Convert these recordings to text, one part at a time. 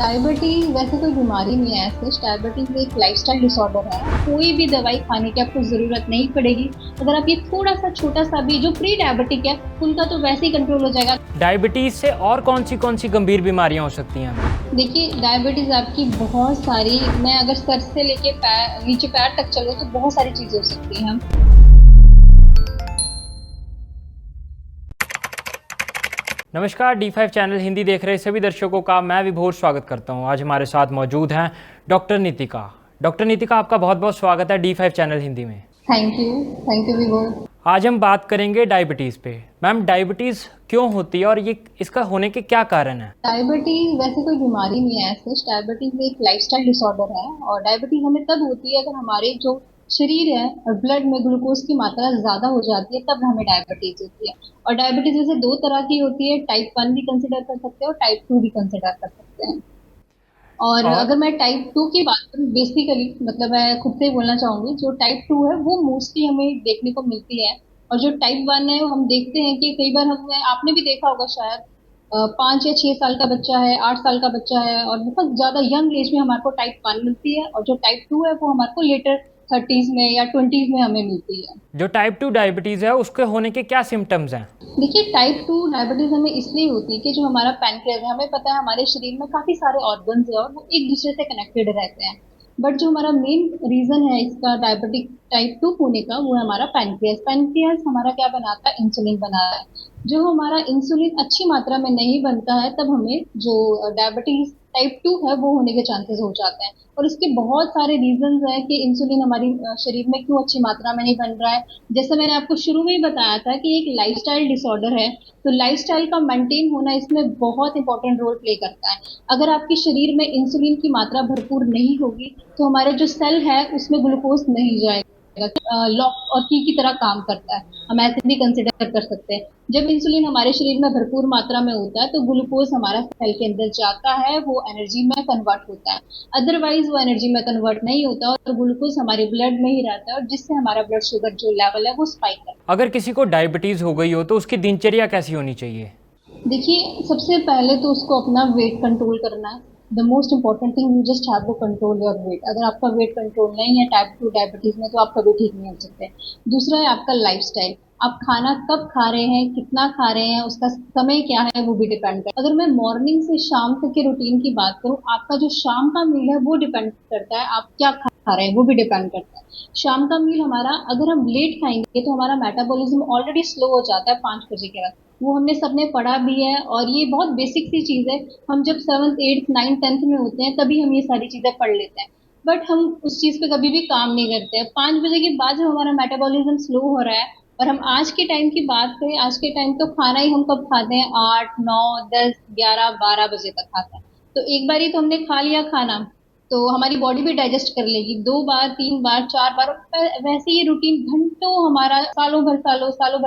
Diabetes वैसे कोई बीमारी नहीं है। ऐसे डायबिटीज एक लाइफस्टाइल डिसऑर्डर है। कोई भी दवाई खाने की आपको जरूरत नहीं पड़ेगी। अगर आप ये थोड़ा सा छोटा सा भी, जो प्री डायबिटिक है उनका तो वैसे ही कंट्रोल हो जाएगा। डायबिटीज से और कौन सी गंभीर बीमारियां हो सकती हैं? देखिए, डायबिटीज आपकी बहुत सारी, मैं अगर सर से लेके पैर नीचे पैर तक चलो तो बहुत सारी चीजें हो सकती हैं। नमस्कार, D5 चैनल हिंदी देख रहे सभी दर्शकों का मैं विभोर स्वागत करता हूं। आज हमारे साथ मौजूद हैं डॉक्टर नीतिका। डॉक्टर नीतिका, आपका बहुत बहुत स्वागत है D5 चैनल हिंदी में। थैंक यू विभोर। आज हम बात करेंगे डायबिटीज़ पे। मैम, डायबिटीज़ क्यों होती है और ये इसका होने के क्या कारण है? डायबिटीज वैसे कोई बीमारी नहीं है। ऐसे डायबिटीज एक लाइफस्टाइल डिसऑर्डर है। और डायबिटीज हमें तब होती है अगर हमारे जो शरीर है और ब्लड में ग्लूकोज की मात्रा ज्यादा हो जाती है, तब हमें डायबिटीज होती है। और डायबिटीज वैसे दो तरह की होती है, टाइप 1 भी कंसिडर कर सकते हैं और टाइप 2 भी कंसिडर कर सकते हैं। और और अगर मैं टाइप 2 की बात करूँ, बेसिकली मतलब मैं खुद से ही बोलना चाहूंगी, जो टाइप 2 है वो मोस्टली हमें देखने को मिलती है। और जो टाइप 1 है वो हम देखते हैं कि कई बार हम, आपने भी देखा होगा शायद, 5 या 6 साल का बच्चा है, 8 साल का बच्चा है, और बहुत ज्यादा यंग एज में हमारे को टाइप 1 मिलती है। और जो टाइप 2 है वो हमारे को लेटर 30s में या 20s में हमें मिलती है। जो टाइप 2 डायबिटीज़ है उसके होने के क्या सिम्टम्स हैं? देखिए, टाइप 2 डायबिटीज हमें इसलिए होती है कि जो हमारा पैनक्रियाज है, हमें पता है हमारे शरीर में काफी सारे ऑर्गन्स है और वो एक दूसरे से कनेक्टेड रहते हैं। बट जो हमारा मेन रीजन है इसका डायबिटिक टाइप 2 होने का, वो है हमारा पैनक्रियाज। पैनक्रियाज हमारा क्या बनाता है? इंसुलिन बनाता है। जो हमारा इंसुलिन अच्छी मात्रा में नहीं बनता है, तब हमें जो डायबिटीज टाइप 2 है वो होने के चांसेस हो जाते हैं। और इसके बहुत सारे रीजंस हैं कि इंसुलिन हमारी शरीर में क्यों अच्छी मात्रा में नहीं बन रहा है। जैसे मैंने आपको शुरू में ही बताया था कि एक लाइफस्टाइल डिसऑर्डर है, तो लाइफस्टाइल का मेंटेन होना इसमें बहुत इंपॉर्टेंट रोल प्ले करता है। अगर आपके शरीर में इंसुलिन की मात्रा भरपूर नहीं होगी, तो हमारे जो सेल है उसमें ग्लूकोज नहीं जाएगा। लॉक और की तरह काम करता है, हम ऐसे भी कंसिडर कर सकते हैं। जब इंसुलिन हमारे शरीर में भरपूर मात्रा में होता है, तो ग्लूकोज हमारा सेल के अंदर जाता है, वो एनर्जी में कन्वर्ट होता है। अदरवाइज वो एनर्जी में कन्वर्ट नहीं होता और ग्लूकोज हमारे ब्लड में ही रहता है, और जिससे हमारा ब्लड शुगर जो लेवल है वो स्पाइक करता है। अगर किसी को डायबिटीज़ हो गई हो तो उसकी दिनचर्या कैसी होनी चाहिए? देखिए, सबसे पहले तो उसको अपना वेट कंट्रोल करना है। The most important thing, you just have to control your weight. अगर आपका वेट कंट्रोल नहीं है टाइप 2 डायबिटीज में, तो आप कभी ठीक नहीं हो सकते। दूसरा है आपका लाइफस्टाइल। आप खाना कब खा रहे हैं, कितना खा रहे हैं, उसका समय क्या है, वो भी डिपेंड करता है। अगर मैं मॉर्निंग से शाम तक के रूटीन की बात करूँ, आपका जो शाम का मील है वो डिपेंड करता है आप क्या खा रहे हैं, वो भी डिपेंड करता है। शाम का मील हमारा, अगर हम लेट खाएंगे तो हमारा मेटाबॉलिज्म ऑलरेडी स्लो हो जाता है 5 बजे के बाद। वो हमने सबने पढ़ा भी है, और ये बहुत बेसिक सी चीज है। हम जब 7th 8th 9th 10th में होते हैं तभी हम ये सारी चीजें पढ़ लेते हैं। बट हम उस चीज पे कभी भी काम नहीं करते हैं। 5 बजे के बाद जब हमारा मेटाबॉलिज्म स्लो हो रहा है, और हम आज के टाइम की बात करें, आज के टाइम तो खाना ही हम कब खाते हैं? 8 9 10 11 12 बजे तक खाते हैं। तो एक बार ही तो हमने खा लिया खाना, तो हमारी बॉडी भी डाइजेस्ट कर लेगी 2 बार 3 बार 4 बार। वैसे ये रूटीन घंटों हमारा, सालों भर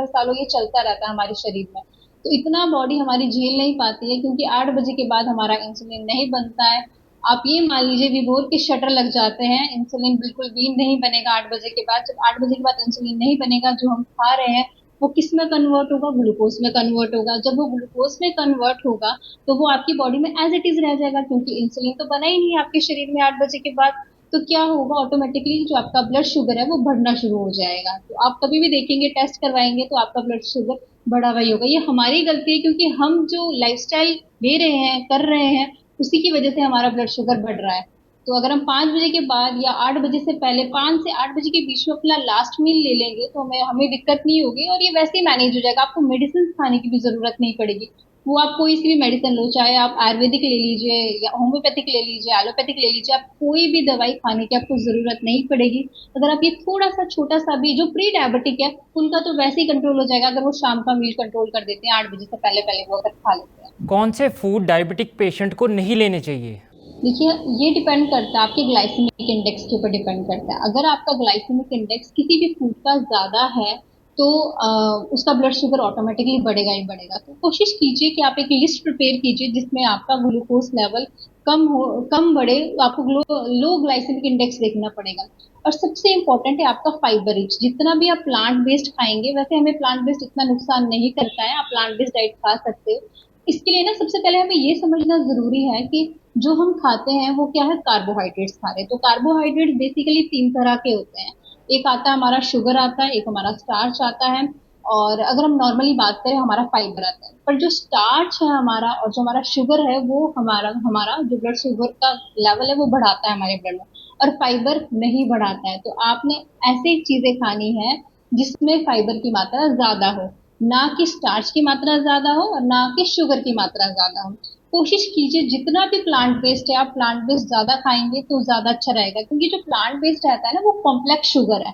सालों ये चलता रहता है हमारे शरीर में। तो इतना बॉडी हमारी झेल नहीं पाती है, क्योंकि 8 बजे के बाद हमारा इंसुलिन नहीं बनता है। आप ये मान लीजिए विभोर के शटर लग जाते हैं, इंसुलिन बिल्कुल भी नहीं बनेगा 8 बजे के बाद। जब 8 बजे के बाद इंसुलिन नहीं बनेगा, जो हम खा रहे हैं वो किस में कन्वर्ट होगा? ग्लूकोज में कन्वर्ट होगा। जब वो ग्लूकोज में कन्वर्ट होगा, तो वो आपकी बॉडी में एज इट इज रह जाएगा, क्योंकि इंसुलिन तो बना ही नहीं है आपके शरीर में 8 बजे के बाद। तो क्या होगा? ऑटोमेटिकली जो आपका ब्लड शुगर है वो बढ़ना शुरू हो जाएगा। तो आप कभी भी देखेंगे, टेस्ट करवाएंगे, तो आपका ब्लड शुगर बढ़ा हुआ ही होगा। ये हमारी गलती है, क्योंकि हम जो लाइफस्टाइल ले रहे हैं, कर रहे हैं, उसी की वजह से हमारा ब्लड शुगर बढ़ रहा है। तो अगर हम 5 बजे के बाद या 8 बजे से पहले, 5 से 8 बजे के बीच में अपना लास्ट मील ले लेंगे, तो हमें हमें दिक्कत नहीं होगी, और ये वैसे ही मैनेज हो जाएगा। आपको मेडिसिन खाने की भी जरूरत नहीं पड़ेगी। वो आप कोई सी भी मेडिसिन लो, चाहे आप आयुर्वेदिक ले लीजिए या होम्योपैथिक ले लीजिए, एलोपैथिक ले लीजिए, आप कोई भी दवाई खाने की आपको जरूरत नहीं पड़ेगी। अगर आप ये थोड़ा सा छोटा सा भी, जो प्री डायबिटिक है उनका तो वैसे ही कंट्रोल हो जाएगा, अगर वो शाम का मील कंट्रोल कर देते हैं 8 बजे से पहले पहले वो अगर खा लेते हैं। कौन से फूड डायबिटिक पेशेंट को नहीं लेने चाहिए? देखिए, ये डिपेंड करता है आपके ग्लाइसेमिक इंडेक्स के ऊपर डिपेंड करता है। अगर आपका ग्लाइसेमिक इंडेक्स किसी भी फूड का ज्यादा है, तो उसका ब्लड शुगर ऑटोमेटिकली बढ़ेगा ही बढ़ेगा। तो कोशिश कीजिए कि आप एक लिस्ट प्रिपेयर कीजिए जिसमें आपका ग्लूकोज लेवल कम बढ़े। तो आपको लो ग्लाइसेमिक इंडेक्स देखना पड़ेगा। और सबसे इम्पोर्टेंट है आपका फाइबर रिच। जितना भी आप प्लांट बेस्ड खाएंगे, वैसे हमें प्लांट बेस्ड इतना नुकसान नहीं करता है, आप प्लांट बेस्ड डाइट खा सकते हो, इसके लिए ना सबसे पहले हमें ये समझना जरूरी है कि जो हम खाते हैं वो क्या है, कार्बोहाइड्रेट्स खा रहे हैं। तो कार्बोहाइड्रेट्स बेसिकली तीन तरह के होते हैं। एक आता है हमारा शुगर आता है, एक हमारा स्टार्च आता है, और अगर हम नॉर्मली बात करें हमारा फाइबर आता है। पर जो स्टार्च है हमारा और जो हमारा शुगर है वो हमारा हमारा जो ब्लड शुगर का लेवल है वो बढ़ाता है हमारे ब्लड में, और फाइबर नहीं बढ़ाता है। तो आपने ऐसी चीजें खानी है जिसमें फाइबर की मात्रा ज्यादा हो, ना कि स्टार्च की मात्रा ज्यादा हो और ना कि शुगर की मात्रा ज्यादा हो। कोशिश कीजिए जितना भी प्लांट बेस्ड है आप प्लांट बेस्ड ज्यादा खाएंगे तो ज्यादा अच्छा रहेगा, क्योंकि जो प्लांट बेस्ड रहता है ना वो कॉम्प्लेक्स शुगर है।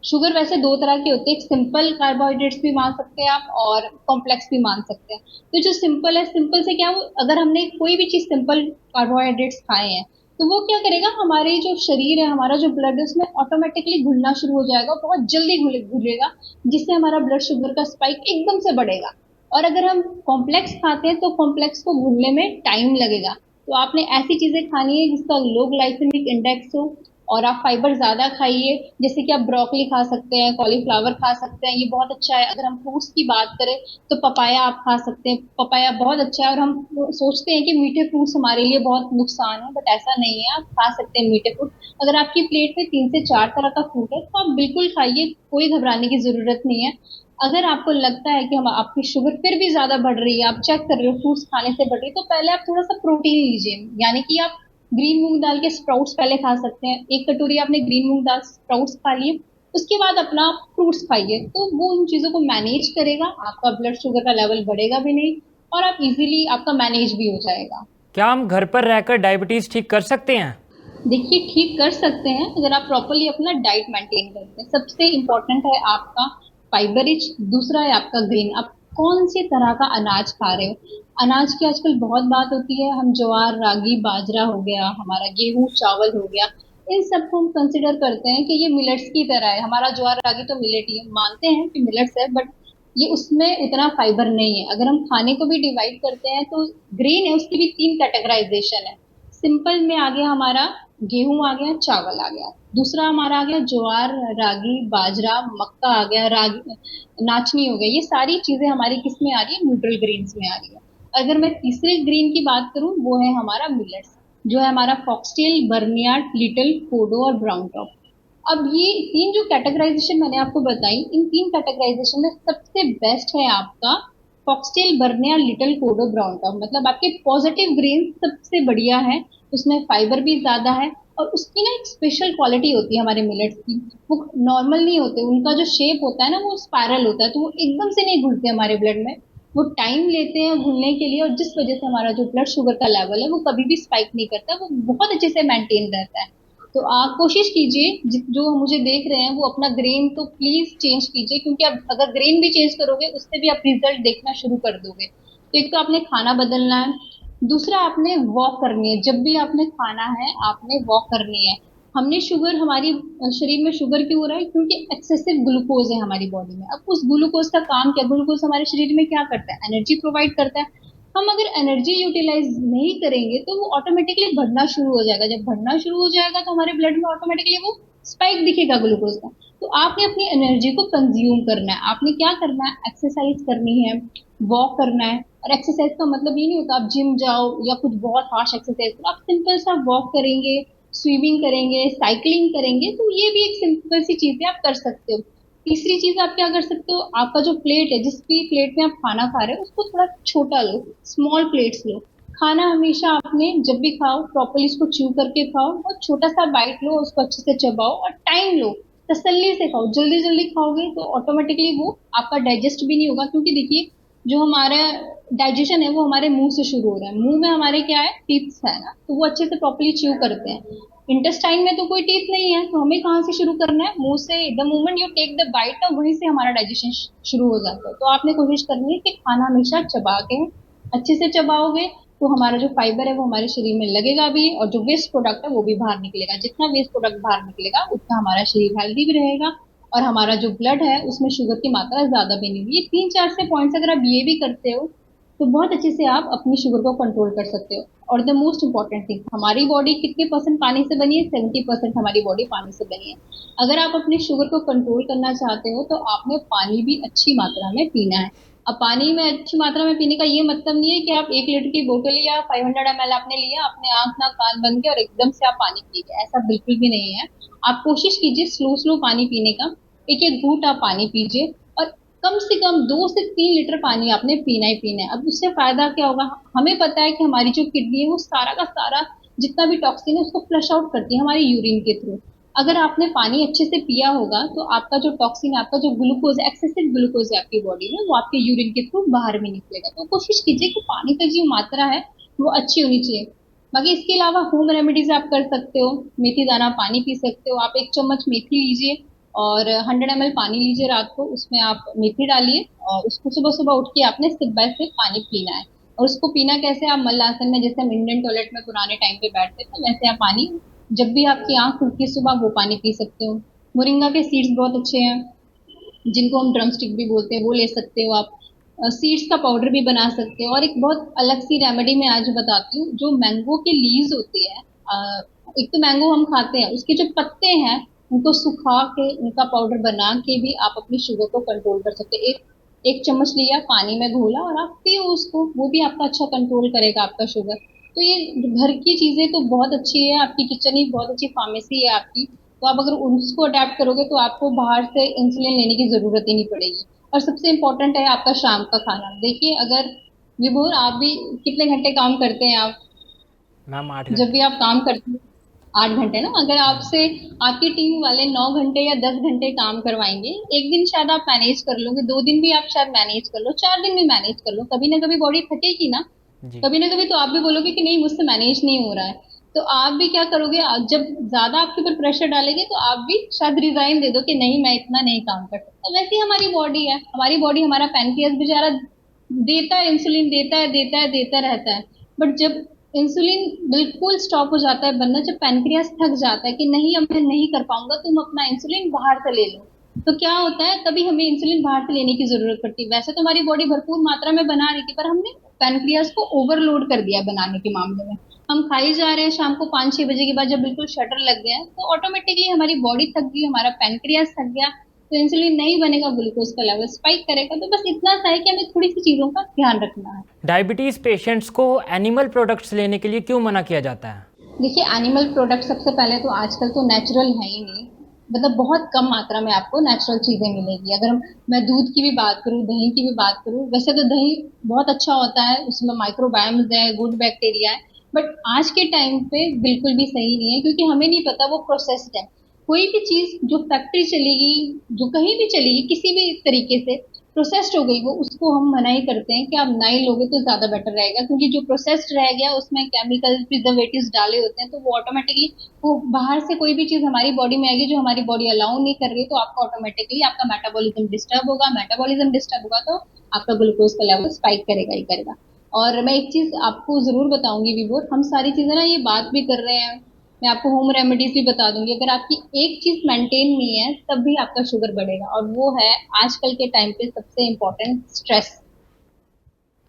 शुगर वैसे दो तरह की होती है, एक सिंपल कार्बोहाइड्रेट्स भी मान सकते हैं आप और कॉम्प्लेक्स भी मान सकते हैं। तो जो सिंपल है, सिंपल से क्या, वो अगर हमने कोई भी चीज सिंपल कार्बोहाइड्रेट्स खाए हैं तो वो क्या करेगा, हमारे जो शरीर है, हमारा जो ब्लड है उसमें ऑटोमेटिकली घुलना शुरू हो जाएगा, बहुत जल्दी घुलेगा, जिससे हमारा ब्लड शुगर का स्पाइक एकदम से बढ़ेगा। और अगर हम कॉम्प्लेक्स खाते हैं तो कॉम्प्लेक्स को घुलने में टाइम लगेगा। तो आपने ऐसी चीजें खानी है जिसका लो ग्लाइसेमिक इंडेक्स हो, और आप फाइबर ज्यादा खाइए। जैसे कि आप ब्रोकली खा सकते हैं, कॉलीफ्लावर खा सकते हैं, ये बहुत अच्छा है। अगर हम फ्रूट्स की बात करें तो पपाया आप खा सकते हैं, पपाया बहुत अच्छा है। और हम सोचते हैं कि मीठे फ्रूट्स हमारे लिए बहुत नुकसान है, बट ऐसा नहीं है, आप खा सकते हैं मीठे फ्रूट। अगर आपकी प्लेट में 3 से 4 तरह का फ्रूट है तो आप बिल्कुल खाइए, कोई घबराने की जरूरत नहीं है। अगर आपको लगता है कि हम आपकी शुगर फिर भी ज्यादा बढ़ रही है, आप चेक कर रहे हो फ्रूट्स खाने से बढ़ रही है, तो पहले आप थोड़ा सा प्रोटीन लीजिए। यानी कि आप ग्रीन मूंग दाल के स्प्राउट्स पहले खा सकते हैं, 1 कटोरी आपने ग्रीन मूंग दाल स्प्राउट्स खा लिए, उसके बाद अपना फ्रूट्स खाइए। तो वो उन चीजों को मैनेज करेगा, आपका ब्लड शुगर का लेवल बढ़ेगा भी नहीं, और आप इजीली आपका मैनेज भी हो जाएगा। क्या हम घर पर रहकर डायबिटीज ठीक कर सकते हैं? देखिए, ठीक कर सकते हैं अगर आप प्रॉपरली अपना डाइट मेंटेन करते हैं। सबसे इम्पोर्टेंट है आपका फाइबर रिच, दूसरा है आपका ग्रीन। आप कौन सी तरह का अनाज खा रहे हो। अनाज की आजकल बहुत बात होती है, हम ज्वार रागी बाजरा हो गया, हमारा गेहूं चावल हो गया, इन सबको हम कंसिडर करते हैं कि ये मिलेट्स की तरह है। हमारा ज्वार रागी तो मिलेट ही है, मानते हैं कि मिलेट्स है, बट ये उसमें उतना फाइबर नहीं है। अगर हम खाने को भी डिवाइड करते हैं तो ग्रीन है, उसकी भी 3 कैटेगराइजेशन है। सिंपल में आ गया हमारा गेहूं, आ गया चावल, आ गया दूसरा हमारा आ गया ज्वार रागी बाजरा मक्का, आ गया रागी नाचनी हो गया। ये सारी चीजें हमारी किस में आ रही है, न्यूट्रल ग्रेन्स में आ रही है। अगर मैं तीसरे ग्रीन की बात करूं वो है हमारा मिलेट्स, जो है हमारा फॉक्सटेल बर्नियार्ड लिटिल कोडो और ब्राउन टॉप। अब ये 3 जो कैटेगराइजेशन मैंने आपको बताई, इन 3 कैटेगराइजेशन में सबसे बेस्ट है आपका फॉक्सटेल बर्नियार्ड लिटिल कोडो ब्राउन टॉप। मतलब आपके पॉजिटिव ग्रेन सबसे बढ़िया है, उसमें फाइबर भी ज्यादा है, और उसकी ना एक स्पेशल क्वालिटी होती है हमारे मिलेट्स की। वो नॉर्मल नहीं होते, उनका जो शेप होता है ना वो स्पायरल होता है, तो वो एकदम से नहीं घुलते हमारे ब्लड में, वो टाइम लेते हैं घुलने के लिए, और जिस वजह से हमारा जो ब्लड शुगर का लेवल है वो कभी भी स्पाइक नहीं करता, वो बहुत अच्छे से मेंटेन रहता है। तो आप कोशिश कीजिए, जो मुझे देख रहे हैं वो अपना ग्रेन तो प्लीज चेंज कीजिए, क्योंकि अब अगर ग्रेन भी चेंज करोगे उससे भी आप रिजल्ट देखना शुरू कर दोगे। तो एक तो आपने खाना बदलना है, दूसरा आपने वॉक करनी है। जब भी आपने खाना है आपने वॉक करनी है। हमने शुगर, हमारी शरीर में शुगर क्यों हो रहा है, क्योंकि एक्सेसिव ग्लूकोज है हमारी बॉडी में। अब उस ग्लूकोज का काम क्या, ग्लूकोज हमारे शरीर में क्या करता है, एनर्जी प्रोवाइड करता है। हम अगर एनर्जी यूटिलाइज नहीं करेंगे तो वो ऑटोमेटिकली बढ़ना शुरू हो जाएगा। जब बढ़ना शुरू हो जाएगा तो हमारे ब्लड में ऑटोमेटिकली वो स्पाइक दिखेगा ग्लूकोज का। तो आपने अपनी एनर्जी को कंज्यूम करना है, आपने क्या करना है, एक्सरसाइज करनी है, वॉक करना है। और एक्सरसाइज का मतलब ये नहीं होता आप जिम जाओ या कुछ बहुत हार्श एक्सरसाइज करो, आप सिंपल सा वॉक करेंगे, स्विमिंग करेंगे, साइकिलिंग करेंगे, तो ये भी एक सिंपल सी चीज है, आप कर सकते हो। तीसरी चीज आप क्या कर सकते हो, आपका जो प्लेट है, जिस भी प्लेट में आप खाना खा रहे हो उसको थोड़ा छोटा लो, स्मॉल प्लेट्स लो। खाना हमेशा आपने जब भी खाओ प्रॉपरली उसको च्यू करके खाओ, और छोटा सा बाइट लो, उसको अच्छे से चबाओ और टाइम लो, तसल्ली से खाओ। जल्दी जल्दी खाओगे तो ऑटोमेटिकली वो आपका डाइजेस्ट भी नहीं होगा, क्योंकि देखिए जो हमारा डाइजेशन है वो हमारे मुंह से शुरू हो रहा है। मुंह में हमारे क्या है, टीथ्स है ना, तो वो अच्छे से प्रॉपरली च्यू करते हैं। इंटेस्टाइन में तो कोई टीथ नहीं है, तो हमें कहाँ से शुरू करना है, मुंह से। The moment you take the bite ना, वहीं से हमारा डाइजेशन शुरू हो जाता है। तो आपने कोशिश करनी है कि खाना हमेशा चबा के, अच्छे से चबाओगे तो हमारा जो फाइबर है वो हमारे शरीर में लगेगा भी, और जो वेस्ट प्रोडक्ट है वो भी बाहर निकलेगा। जितना वेस्ट प्रोडक्ट बाहर निकलेगा उतना हमारा शरीर हेल्दी भी रहेगा, और हमारा जो ब्लड है उसमें शुगर की मात्रा ज्यादा भी नहीं होगी। ये 3 4 से पॉइंट्स अगर आप ये भी करते हो तो बहुत अच्छे से आप अपनी शुगर को कंट्रोल कर सकते हो। और द मोस्ट इंपॉर्टेंट थिंग, हमारी बॉडी कितने परसेंट पानी से बनी है, 70% हमारी बॉडी पानी से बनी है। अगर आप अपनी शुगर को कंट्रोल करना चाहते हो तो आपने पानी भी अच्छी मात्रा में पीना है। अब पानी में अच्छी मात्रा में पीने का ये मतलब नहीं है कि आप 1 लीटर की बोतल या 500 ml आपने लिया, अपने आंख नाक कान बंद के और एकदम से आप पानी पी गए, ऐसा बिल्कुल भी नहीं है। आप कोशिश कीजिए स्लो स्लो पानी पीने का, एक एक घूंट आप पानी पीजिए, और कम से कम 2 से 3 लीटर पानी आपने पीना ही पीना है। अब उससे फायदा क्या होगा, हमें पता है कि हमारी जो किडनी है वो सारा का सारा जितना भी टॉक्सिन है उसको फ्लश आउट करती है हमारी यूरिन के थ्रू। अगर आपने पानी अच्छे से पिया होगा तो आपका जो टॉक्सिन, आपका जो ग्लूकोज, एक्सेसिव ग्लूकोज है आपकी बॉडी में, वो आपके यूरिन के थ्रू बाहर भी निकलेगा। तो कोशिश कीजिए कि पानी की जो मात्रा है वो अच्छी होनी चाहिए। बाकी इसके अलावा होम रेमेडीज आप कर सकते हो, मेथी दाना पानी पी सकते हो। आप 1 चम्मच मेथी लीजिए और 100 ml पानी लीजिए रात को, उसमें आप मेथी डालिए और उसको सुबह सुबह उठ के आपने सिप बाय सिप पानी पीना है। और उसको पीना कैसे, आप मल्लासन में जैसे हम इंडियन टॉयलेट में पुराने टाइम पे बैठते थे वैसे आप पानी, जब भी आपकी आंख खुलती है सुबह, वो पानी पी सकते हो। मोरिंगा के सीड्स बहुत अच्छे हैं, जिनको हम ड्रम स्टिक भी बोलते हैं, वो ले सकते हो आप। सीड्स का पाउडर भी बना सकते हो। और एक बहुत अलग सी रेमेडी मैं आज बताती हूँ, जो मैंगो के लीव्स होती है, एक तो मैंगो हम खाते हैं, उसके जो पत्ते हैं उनको सुखा के उनका पाउडर बना के भी आप अपनी शुगर को कंट्रोल कर सकते हो। एक एक चम्मच लिया, पानी में घोला और आप पियो उसको, वो भी आपका अच्छा कंट्रोल करेगा आपका शुगर। तो ये घर की चीजें तो बहुत अच्छी है, आपकी किचन ही बहुत अच्छी फार्मेसी है आपकी। तो आप अगर उसको अडेप्ट करोगे तो आपको बाहर से इंसुलिन लेने की जरूरत ही नहीं पड़ेगी। और सबसे इम्पोर्टेंट है आपका शाम का खाना। देखिए, अगर विभोर आप भी कितने घंटे काम करते हैं आप, मैम आठ जब भी घंटे आप काम करते हैं 8 घंटे ना, अगर आपसे आपकी टीम वाले 9 घंटे या 10 घंटे काम करवाएंगे, एक दिन शायद आप मैनेज कर लोगे, 2 दिन भी आप शायद मैनेज कर लो, 4 दिन भी मैनेज कर लो, कभी ना कभी बॉडी थकेगी ना। जी। कभी ना कभी तो आप भी बोलोगे कि नहीं मुझसे मैनेज नहीं हो रहा है। तो आप भी क्या करोगे, जब ज्यादा आपके ऊपर प्रेशर डालेंगे तो आप भी शायद रिजाइन दे दो कि नहीं मैं इतना नहीं काम कर सकता। वैसे ही हमारी बॉडी है, हमारी बॉडी, हमारा पैनक्रियास बेचारा देता है इंसुलिन, देता है देता है देता रहता है। बट जब इंसुलिन बिल्कुल स्टॉप हो जाता है बनना, जब पैनक्रियास थक जाता है कि नहीं अब मैं नहीं कर पाऊंगा, तुम अपना इंसुलिन बाहर से ले लो, तो क्या होता है, तभी हमें इंसुलिन बाहर से लेने की जरूरत पड़ती है। वैसे तो हमारी बॉडी भरपूर मात्रा में बना रही थी, पर हमने पैनक्रियास को ओवरलोड कर दिया बनाने के मामले में। हम खाई जा रहे हैं शाम को 5-6 बजे के बाद, जब बिल्कुल शटर लग गया है तो ऑटोमेटिकली हमारी बॉडी थक गई, हमारा पैनक्रियास थक गया, तो इंसुलिन नहीं बनेगा, ग्लूकोज का लेवल स्पाइक करेगा। तो बस इतना सा है कि हमें थोड़ी सी चीजों का ध्यान रखना है। डायबिटीज़ पेशेंट्स को एनिमल प्रोडक्ट्स लेने के लिए क्यों मना किया जाता है? देखिए, एनिमल प्रोडक्ट सबसे पहले तो आजकल तो नेचुरल है ही नहीं, मतलब बहुत कम मात्रा में आपको नेचुरल चीजें मिलेगी। अगर मैं दूध की भी बात करूं, दही की भी बात करूं, वैसे तो दही बहुत अच्छा होता है, उसमें माइक्रोबायम्स है, गुड बैक्टीरिया है, बट आज के टाइम पे बिल्कुल भी सही नहीं है, क्योंकि हमें नहीं पता वो प्रोसेस्ड है। कोई भी चीज जो फैक्ट्री चलेगी, जो कहीं भी चलेगी, किसी भी तरीके से प्रोसेस्ड हो गई, वो उसको हम मना ही करते हैं कि आप ना ही लोगे तो ज्यादा बेटर रहेगा, क्योंकि जो प्रोसेस्ड रह गया उसमें केमिकल प्रिजर्वेटिव्स डाले होते हैं, तो वो ऑटोमेटिकली, वो बाहर से कोई भी चीज हमारी बॉडी में आएगी जो हमारी बॉडी अलाउ नहीं कर रही, तो आपका ऑटोमेटिकली आपका मेटाबॉलिज्म डिस्टर्ब होगा, मेटाबॉलिज्म डिस्टर्ब होगा तो आपका ग्लूकोज का लेवल स्पाइक करेगा ही करेगा। और मैं एक चीज आपको जरूर बताऊंगी विभोर, हम सारी चीजें ना ये बात भी कर रहे हैं, मैं आपको होम रेमेडीज भी बता दूंगी, अगर आपकी एक चीज मेंटेन नहीं है तब भी आपका शुगर बढ़ेगा, और वो है आजकल के टाइम पे सबसे इम्पोर्टेंट, स्ट्रेस।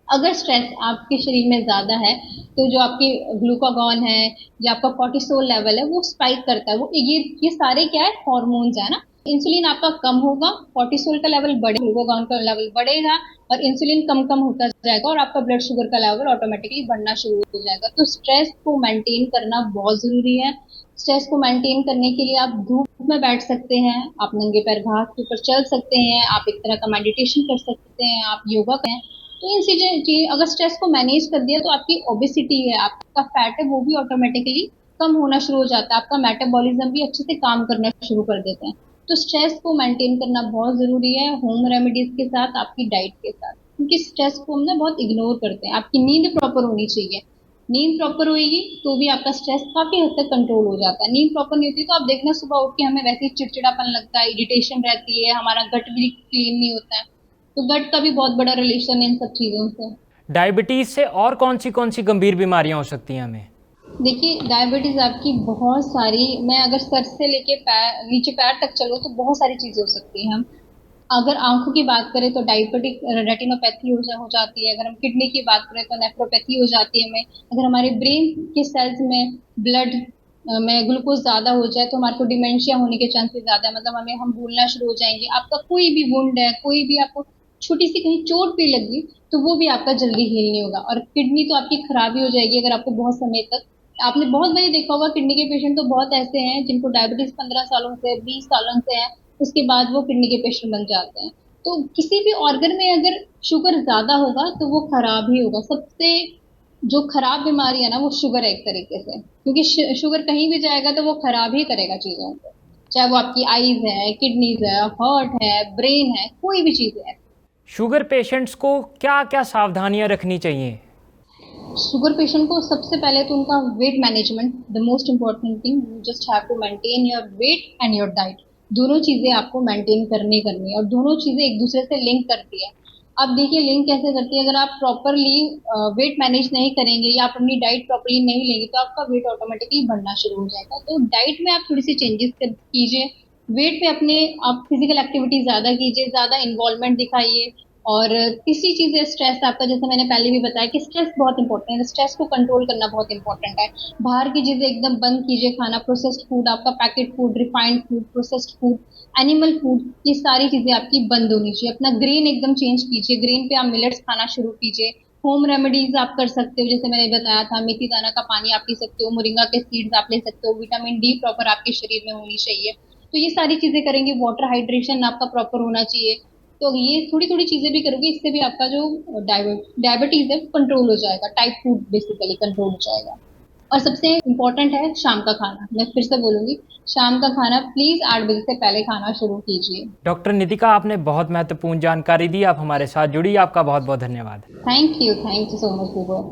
अगर स्ट्रेस आपके शरीर में ज्यादा है तो जो आपके ग्लूकागॉन है या आपका कोर्टिसोल लेवल है वो स्पाइक करता है। वो ये सारे क्या है, हॉर्मोन्स है ना। इंसुलिन आपका कम होगा, कोर्टिसोल का लेवल बढ़ेगा, ग्लूकागॉन का लेवल बढ़ेगा, और इंसुलिन कम कम होता जाएगा और आपका ब्लड शुगर का लेवल ऑटोमेटिकली बढ़ना शुरू हो जाएगा। तो स्ट्रेस को मेंटेन करना बहुत जरूरी है। स्ट्रेस को मेंटेन करने के लिए आप धूप में बैठ सकते हैं, आप नंगे पैर घास के ऊपर चल सकते हैं, आप एक तरह का मेडिटेशन कर सकते हैं, आप योगा करें। तो इन चीजें अगर स्ट्रेस को मैनेज कर दिया तो आपकी ओबेसिटी है, आपका फैट है, वो भी ऑटोमेटिकली कम होना शुरू हो जाता है, आपका मेटाबॉलिज्म भी अच्छे से काम करना शुरू कर देते हैं। तो स्ट्रेस को मेंटेन करना बहुत जरूरी है, होम रेमेडीज के साथ, आपकी डाइट के साथ, क्योंकि स्ट्रेस को हम ना बहुत इग्नोर करते हैं। आपकी नींद प्रॉपर होनी चाहिए, नींद प्रॉपर होएगी तो भी आपका स्ट्रेस काफी हद तक कंट्रोल हो जाता है। नींद प्रॉपर नहीं होती तो आप देखना सुबह उठ के हमें वैसे ही चिड़चिड़ापन लगता है, इरिटेशन रहती है, हमारा गट भी क्लीन नहीं होता है। तो गट का भी बहुत बड़ा रिलेशन है इन सब चीजों से। डायबिटीज़ से और कौन सी गंभीर बीमारियां हो सकती हैं हमें? देखिए, डायबिटीज आपकी बहुत सारी, मैं अगर सर से लेके पैर नीचे पैर तक चलो तो बहुत सारी चीजें हो सकती हैं। हम अगर आंखों की बात करें तो डायबिटिक रेटिनोपैथी हो जाती है, अगर हम किडनी की बात करें तो नेफ्रोपैथी हो जाती है हमें, अगर हमारे ब्रेन के सेल्स में ब्लड में ग्लूकोज ज्यादा हो जाए तो हमारे को डिमेंशिया होने के चांसेस ज्यादा है, मतलब हम भूलना शुरू हो जाएंगे। आपका कोई भी वुंड है, कोई भी आपको छोटी सी कहीं चोट भी लगी तो वो भी आपका जल्दी हील नहीं होगा, और किडनी तो आपकी खराब ही हो जाएगी अगर आपको बहुत समय तक। आपने बहुत बारी देखा होगा किडनी के पेशेंट तो बहुत ऐसे हैं जिनको डायबिटीज 15 सालों से 20 सालों से है, उसके बाद वो किडनी के पेशेंट बन जाते हैं। तो किसी भी ऑर्गन में अगर शुगर ज्यादा होगा तो वो खराब ही होगा। सबसे जो खराब बीमारी है ना वो शुगर है एक तरीके से, क्योंकि शुगर कहीं भी जाएगा तो वो खराब ही करेगा चीजों को, चाहे वो आपकी आईज है, किडनीज है, हार्ट है, ब्रेन है, कोई भी चीज है। शुगर पेशेंट्स को क्या क्या सावधानियां रखनी चाहिए? शुगर पेशेंट को सबसे पहले तो उनका weight management, the most important thing, you just have to maintain your weight and your diet. दोनों चीजें आपको मेंटेन करनी करनी है, और दोनों चीजें एक दूसरे से लिंक करती है। अब देखिए लिंक कैसे करती है, अगर आप प्रॉपरली वेट मैनेज नहीं करेंगे या आप अपनी डाइट प्रॉपरली नहीं लेंगे तो आपका वेट ऑटोमेटिकली बढ़ना शुरू हो जाएगा। तो डाइट में आप थोड़ी सी चेंजेस कीजिए, वेट पे अपने आप फिजिकल एक्टिविटी ज्यादा कीजिए, ज्यादा इन्वॉल्वमेंट दिखाइए। और तीसरी चीज है स्ट्रेस आपका, जैसे मैंने पहले भी बताया कि स्ट्रेस बहुत इंपॉर्टेंट है, स्ट्रेस को कंट्रोल करना बहुत इंपॉर्टेंट है। बाहर की चीजें एकदम बंद कीजिए खाना, प्रोसेस्ड फूड, आपका packet food, refined food, processed food, animal food, ये सारी चीजें आपकी बंद होनी चाहिए। अपना ग्रेन एकदम चेंज कीजिए, ग्रेन पे आप मिलेट्स खाना शुरू कीजिए। होम रेमेडीज आप कर सकते हो, जैसे मैंने बताया था मेथी दाना का पानी आप पी सकते हो, मोरिंगा के सीड्स आप ले सकते हो, विटामिन डी प्रॉपर आपके शरीर में होनी चाहिए। तो ये सारी चीजें करेंगे, वाटर हाइड्रेशन आपका प्रॉपर होना चाहिए। तो ये थोड़ी थोड़ी चीजें भी करोगे, इससे भी आपका जो डायबिटीज है कंट्रोल हो जाएगा, टाइप फूड बेसिकली कंट्रोल हो जाएगा। और सबसे इम्पोर्टेंट है शाम का खाना, मैं फिर से बोलूंगी, शाम का खाना प्लीज 8 बजे से पहले खाना शुरू कीजिए। डॉक्टर नितिका, आपने बहुत महत्वपूर्ण जानकारी दी, आप हमारे साथ जुड़ी, आपका बहुत बहुत धन्यवाद। थैंक यू सो मच विभो।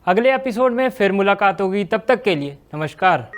अगले एपिसोड में फिर मुलाकात होगी, तब तक के लिए नमस्कार।